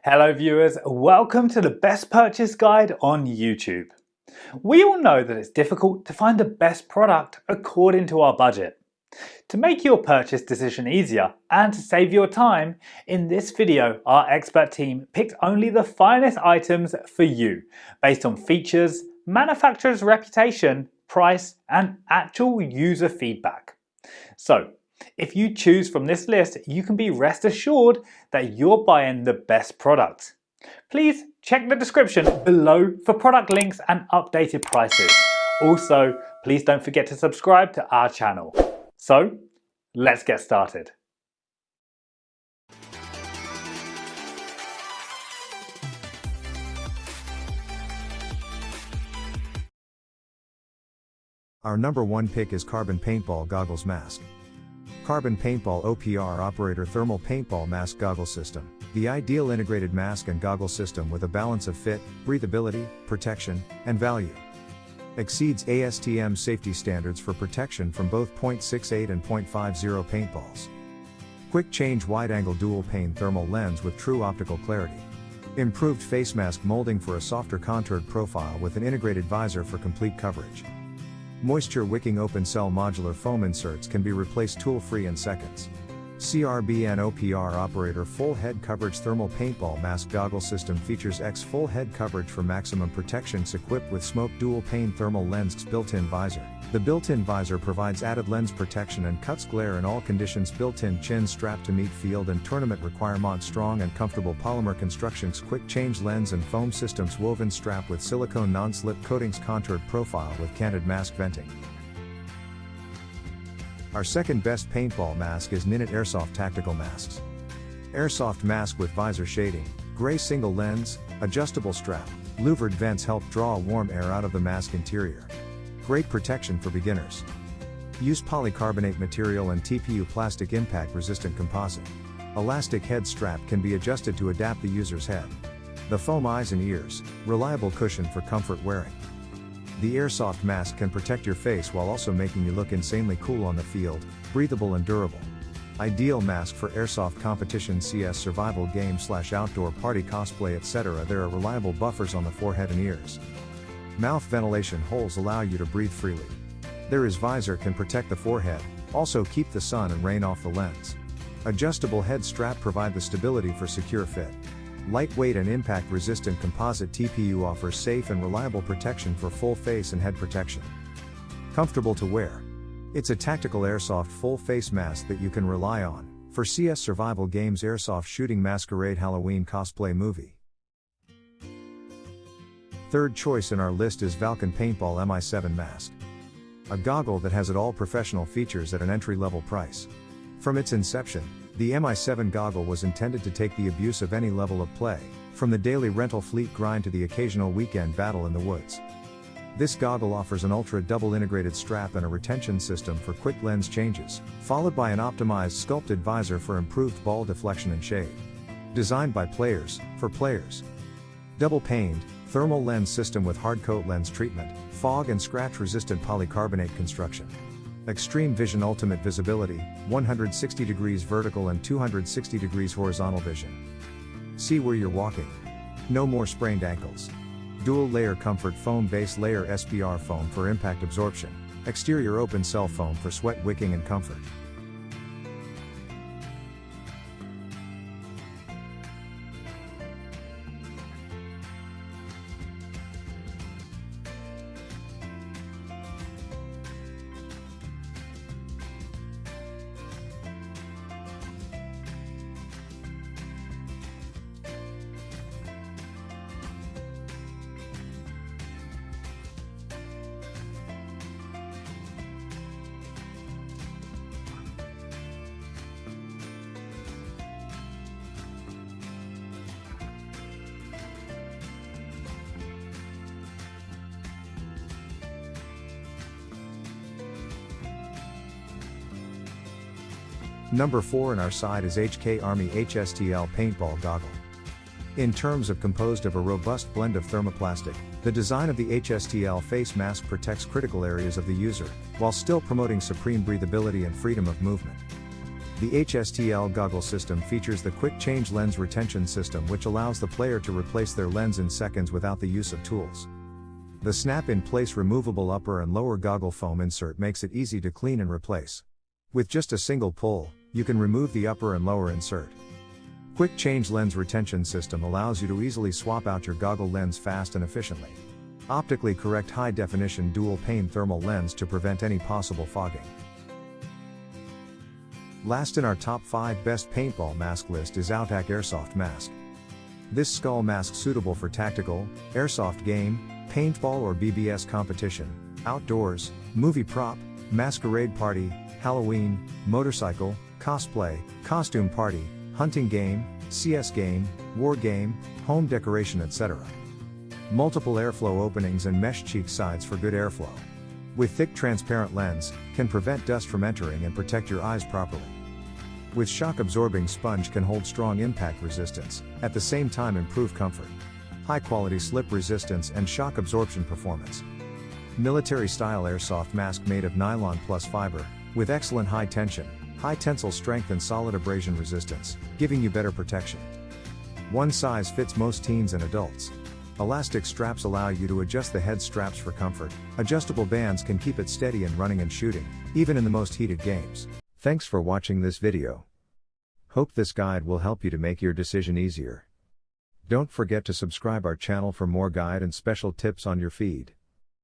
Hello viewers, welcome to the best purchase guide on YouTube. We all know that it's difficult to find the best product according to our budget. To make your purchase decision easier and to save your time, in this video our expert team picked only the finest items for you based on features, manufacturer's reputation, price and actual user feedback. So, if you choose from this list, you can be rest assured that you're buying the best product. Please check the description below for product links and updated prices. Also, please don't forget to subscribe to our channel. So, let's get started. Our number one pick is Carbon Paintball Goggles Mask. Carbon Paintball OPR Operator Thermal Paintball Mask Goggle System, the ideal integrated mask and goggle system with a balance of fit, breathability, protection, and value. Exceeds ASTM safety standards for protection from both .68 and .50 paintballs. Quick change wide-angle dual-pane thermal lens with true optical clarity. Improved face mask molding for a softer contoured profile with an integrated visor for complete coverage. Moisture wicking open cell modular foam inserts can be replaced tool-free in seconds. CRBN OPR Operator Full Head Coverage Thermal Paintball Mask Goggle System features X full head coverage for maximum protection equipped with smoke dual-pane thermal lens built-in visor. The built-in visor provides added lens protection and cuts glare in all conditions. Built-in chin strap to meet field and tournament requirements. Strong and comfortable polymer constructions. Quick change lens and foam systems. Woven strap with silicone non-slip coatings. Contoured profile with canted mask venting. Our second best paintball mask is Ninit Airsoft Tactical Masks. Airsoft mask with visor shading, gray single lens, adjustable strap, louvered vents help draw warm air out of the mask interior. Great protection for beginners. Use polycarbonate material and TPU plastic impact resistant composite. Elastic head strap can be adjusted to adapt the user's head. The foam eyes and ears, reliable cushion for comfort wearing. The airsoft mask can protect your face while also making you look insanely cool on the field, breathable and durable. Ideal mask for airsoft competition, CS survival game / outdoor party cosplay etc. There are reliable buffers on the forehead and ears. Mouth ventilation holes allow you to breathe freely. There is visor can protect the forehead, also keep the sun and rain off the lens. Adjustable head strap provide the stability for secure fit. Lightweight and impact-resistant composite TPU offers safe and reliable protection for full face and head protection. Comfortable to wear. It's a tactical airsoft full-face mask that you can rely on, for CS survival games, airsoft shooting, masquerade, Halloween cosplay, movie. Third choice in our list is Valken Paintball MI7 Mask. A goggle that has it all, professional features at an entry-level price. From its inception, the MI7 goggle was intended to take the abuse of any level of play, from the daily rental fleet grind to the occasional weekend battle in the woods. This goggle offers an ultra double integrated strap and a retention system for quick lens changes, followed by an optimized sculpted visor for improved ball deflection and shade. Designed by players, for players. Double paned, thermal lens system with hard coat lens treatment, fog and scratch resistant polycarbonate construction. Extreme vision, ultimate visibility, 160 degrees vertical and 260 degrees horizontal vision. See where you're walking. No more sprained ankles. Dual layer comfort foam, base layer SPR foam for impact absorption, exterior open cell foam for sweat wicking and comfort. Number 4 in our side is HK Army HSTL Paintball Goggle. In terms of composed of a robust blend of thermoplastic, the design of the HSTL face mask protects critical areas of the user, while still promoting supreme breathability and freedom of movement. The HSTL goggle system features the quick change lens retention system, which allows the player to replace their lens in seconds without the use of tools. The snap-in-place removable upper and lower goggle foam insert makes it easy to clean and replace. With just a single pull, you can remove the upper and lower insert. Quick change lens retention system allows you to easily swap out your goggle lens fast and efficiently. Optically correct high-definition dual-pane thermal lens to prevent any possible fogging. Last in our top 5 best paintball mask list is Outtac Airsoft Mask. This skull mask suitable for tactical, airsoft game, paintball or BBS competition, outdoors, movie prop, masquerade party, Halloween, motorcycle, cosplay, costume party, hunting game, CS game, war game, home decoration, etc. Multiple airflow openings and mesh cheek sides for good airflow. With thick transparent lens, can prevent dust from entering and protect your eyes properly. With shock absorbing sponge, can hold strong impact resistance, at the same time improve comfort. High quality slip resistance and shock absorption performance. Military style airsoft mask made of nylon plus fiber, with excellent high tension, high tensile strength and solid abrasion resistance, giving you better protection. One size fits most teens and adults. Elastic straps allow you to adjust the head straps for comfort. Adjustable bands can keep it steady in running and shooting, even in the most heated games. Thanks for watching this video. Hope this guide will help you to make your decision easier. Don't forget to subscribe our channel for more guide and special tips on your feed.